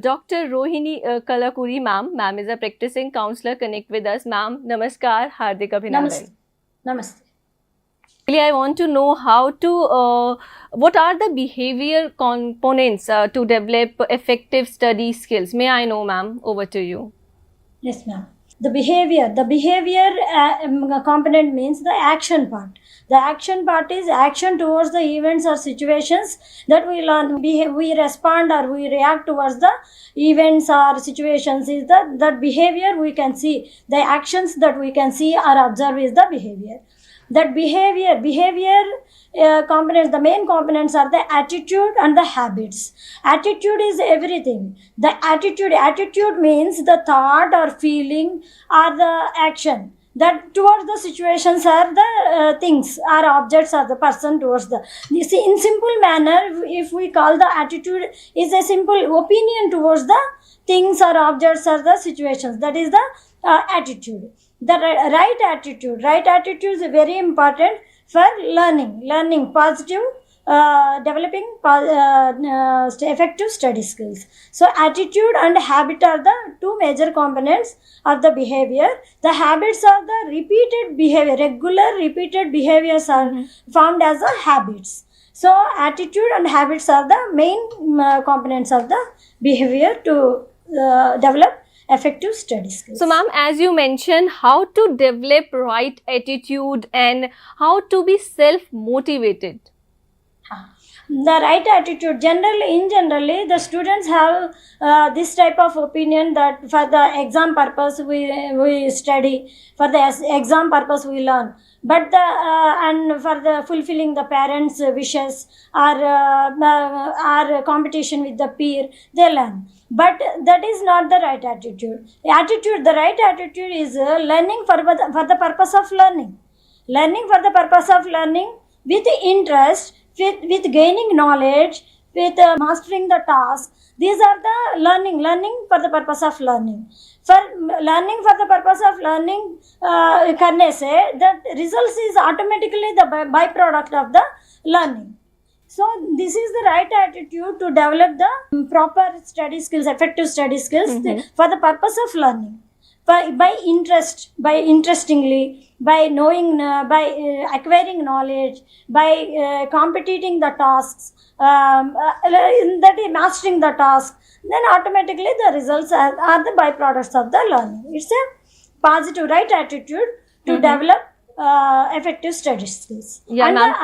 Dr. Rohini Kalakuri, ma'am. Ma'am is a practicing counselor. Connect with us, ma'am. Namaskar, Hardik Abhinandan. Namaste. Really, I want to know what are the behavior components to develop effective study skills. May I know, ma'am? Over to you. Yes, ma'am. The behavior component means the action part. The action part is action towards the events or situations that we learn. We respond or we react towards the events or situations. Is that behavior we can see. The actions that we can see or observe is the behavior. That behavior components, the main components are the attitude and the habits. Attitude is everything. The attitude means the thought or feeling or the action that towards the situations are the things or objects or the person towards the, you see, in simple manner, if we call the attitude is a simple opinion towards the things or objects or the situations, that is the attitude. The right attitude is very important for learning positive, developing effective study skills. So attitude and habit are the two major components of the behavior. The habits are the repeated behavior, regular repeated behaviors are formed as the habits. So attitude and habits are the main components of the behavior to develop effective study skills. So, ma'am, as you mentioned, how to develop right attitude and how to be self-motivated. The right attitude, generally the students have this type of opinion that for the exam purpose we study, for the exam purpose we learn, but the and for the fulfilling the parents wishes or competition with the peer, they learn. But that is not the right attitude. The right attitude is learning for the purpose of learning, for the purpose of learning with interest, with gaining knowledge, with mastering the task. These are the learning for the purpose of learning. For learning for the purpose of learning, karne se, that results is automatically the byproduct of the learning. So this is the right attitude to develop the proper study skills, effective study skills for the purpose of learning. By interestingly, by knowing, by acquiring knowledge, by competing the tasks, that is mastering the task, then automatically the results are the byproducts of the learning. It's a positive right attitude to develop effective study skills. Yeah, and ma'am.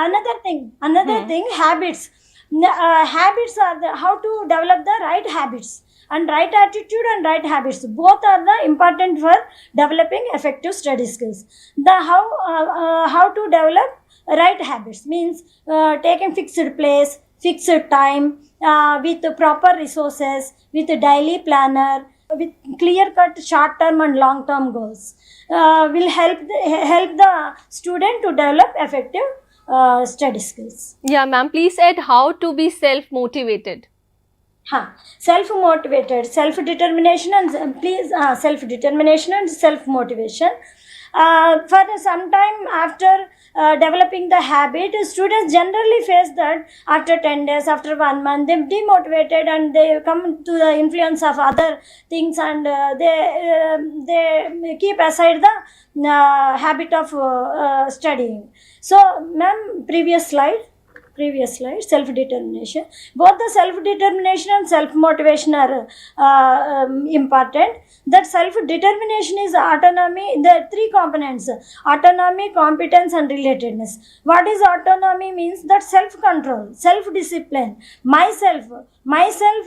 Another thing, habits. Habits are how to develop the right habits. And right attitude and right habits, both are the important for developing effective study skills. The how to develop right habits means taking fixed place, fixed time, with proper resources, with a daily planner, with clear cut short term and long term goals, will help the student to develop effective study skills. Yeah, ma'am. Please add how to be self-motivated. Self-motivated, self-determination and self-determination and self-motivation. For some time after developing the habit, students generally face that after 10 days, after 1 month, they demotivated and they come to the influence of other things, and they keep aside the habit of studying. So, ma'am, previous slide, self-determination. Both the self-determination and self-motivation are important. That self-determination is autonomy. There are three components: autonomy, competence, and relatedness. What is autonomy? Means that self-control, self-discipline. Myself,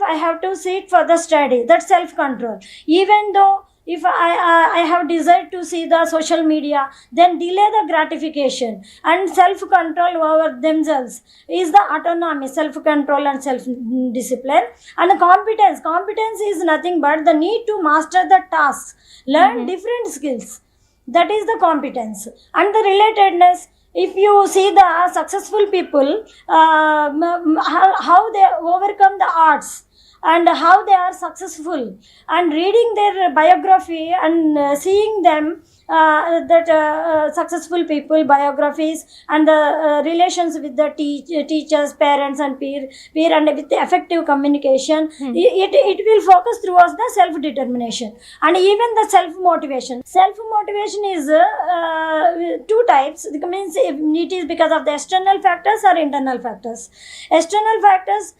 I have to sit for the study. That self-control. Even though if I have desire to see the social media, then delay the gratification, and self-control over themselves is the autonomy, self-control and self-discipline. And competence is nothing but the need to master the tasks, learn different skills. That is the competence. And the relatedness, if you see the successful people, how they overcome the odds and how they are successful, and reading their biography and seeing them that successful people biographies, and the relations with the teachers, parents and peer and with the effective communication, it will focus towards the self determination and even the self motivation. Self motivation is two types. It means it is because of the external factors or internal factors. External factors,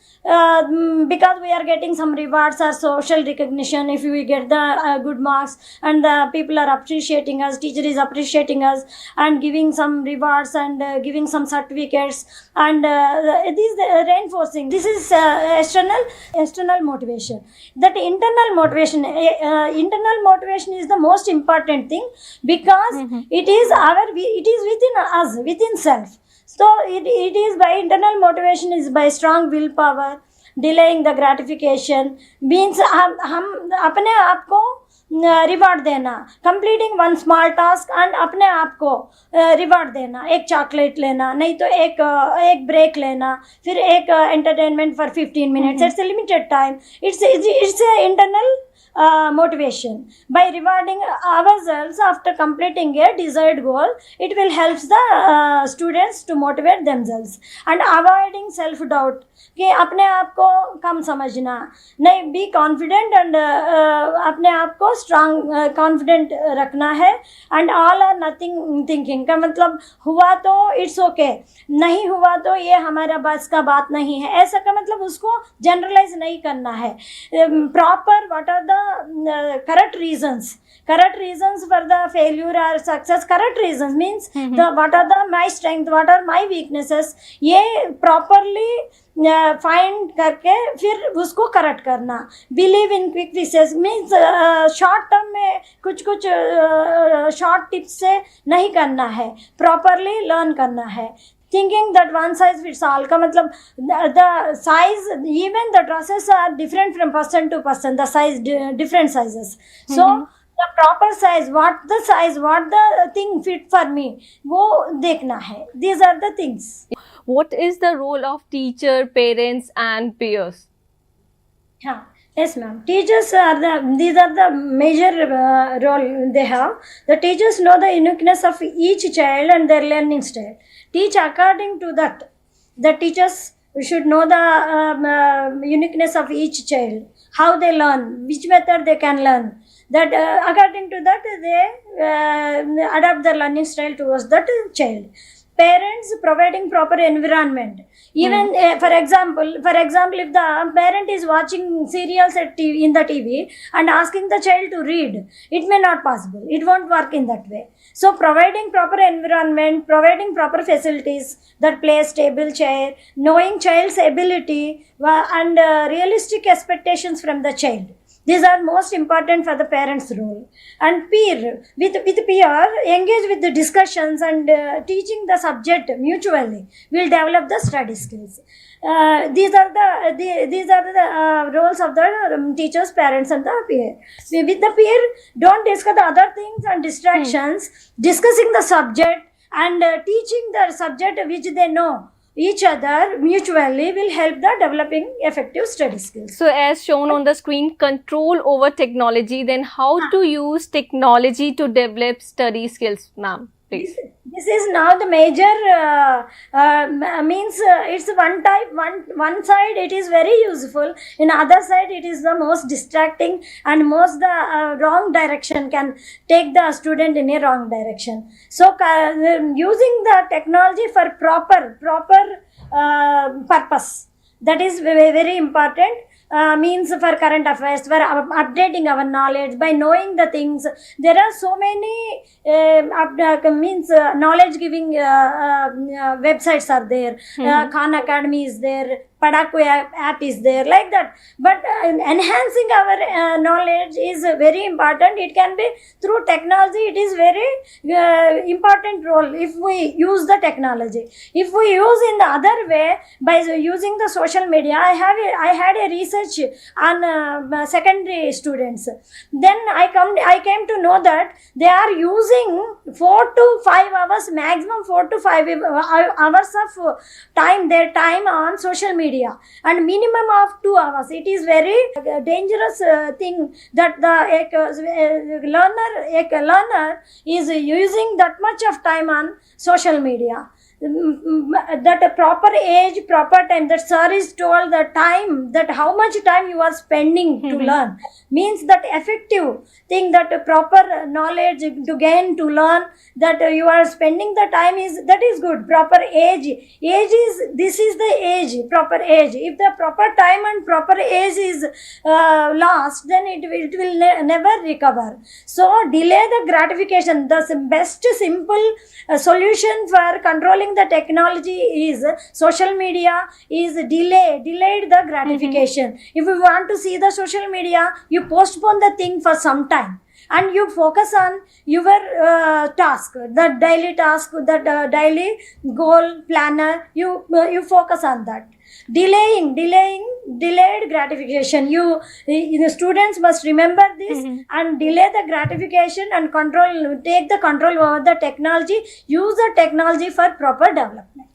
because we are getting some rewards or social recognition if we get the good marks, and the people are appreciating us, teacher is appreciating us and giving some rewards and giving some certificates, and it is reinforcing. This is external motivation. That internal motivation, internal motivation is the most important thing, because it is within us, within self. So it is by internal motivation is by strong willpower, delaying the gratification, means हम अपने आप को reward देना, completing one small task and अपने आप को reward देना, एक चॉकलेट लेना, नहीं तो एक ब्रेक लेना, फिर एक entertainment for 15 minutes, it's limited time. It's internal motivation. By rewarding ourselves after completing a desired goal, it will help the students to motivate themselves, and avoiding self doubt, कि अपने आप को कम समझना नहीं, बी कॉन्फिडेंट एंड अपने आप को strong confident रखना है, and all are nothing thinking का मतलब हुआ तो इट्स ओके, नहीं हुआ तो ये हमारा बस का बात नहीं है, ऐसा का मतलब उसको जनरलाइज नहीं करना है. Proper what are the correct reasons for the failure or success. Correct reasons means the what are the my strength, what are my weaknesses, ये properly फाइंड करके फिर उसको करेक्ट करना. Believe in quick fixes means short term में कुछ short tips से नहीं करना है, प्रॉपरली लर्न करना है. Thinking that one size fits all का मतलब the size, even the dresses are different from person to person, the size different sizes. So the proper size, what the thing fit for me, वो देखना है. These are the things. What is the role of teacher, parents and peers? Yeah. Yes, ma'am. Teachers these are the major role they have. The teachers know the uniqueness of each child and their learning style. Teach according to that. The teachers should know the uniqueness of each child, how they learn, which method they can learn. That according to that they adapt their learning style towards that child. Parents providing proper environment. Even for example, if the parent is watching serials in the TV and asking the child to read, it may not possible. It won't work in that way. So providing proper environment, providing proper facilities, that place, table, chair, knowing child's ability and realistic expectations from the child. These are most important for the parents' role. And peer, with peer, engage with the discussions and teaching the subject mutually will develop the study skills. These are the roles of the teachers, parents, and the peer. With the peer, don't discuss the other things and distractions. Discussing the subject and teaching the subject which they know each other mutually will help the developing effective study skills. So as shown on the screen, control over technology, then how to use technology to develop study skills, ma'am, please. This is now the major means it's one side it is very useful, in other side it is the most distracting and most the wrong direction, can take the student in a wrong direction. So using the technology for proper purpose, that is very, very important. Means for current affairs, for updating our knowledge, by knowing the things. There are so many knowledge giving websites are there. Khan Academy is there, Padaku app is there, like that. But enhancing our knowledge is very important. It can be through technology. It is very important role if we use the technology. If we use in the other way, by using the social media, I had a research on secondary students. Then I came to know that they are using 4 to 5 hours, maximum 4 to 5 hours of their time on social media. media and minimum of 2 hours. It is very dangerous thing that the learner is using that much of time on social media. That a proper age, proper time, that sir is told the time, that how much time you are spending to learn, means that effective thing, that proper knowledge to gain, to learn, that you are spending the time, is that is good. Proper age is, this is the age, proper age. If the proper time and proper age is lost, then it will never recover. So delay the gratification. The best simple solution for controlling the technology is social media is delayed the gratification. If you want to see the social media, you postpone the thing for some time and you focus on your task, the daily task, the daily goal planner, you focus on that. Delayed gratification. The students must remember this and delay the gratification and take the control over the technology. Use the technology for proper development.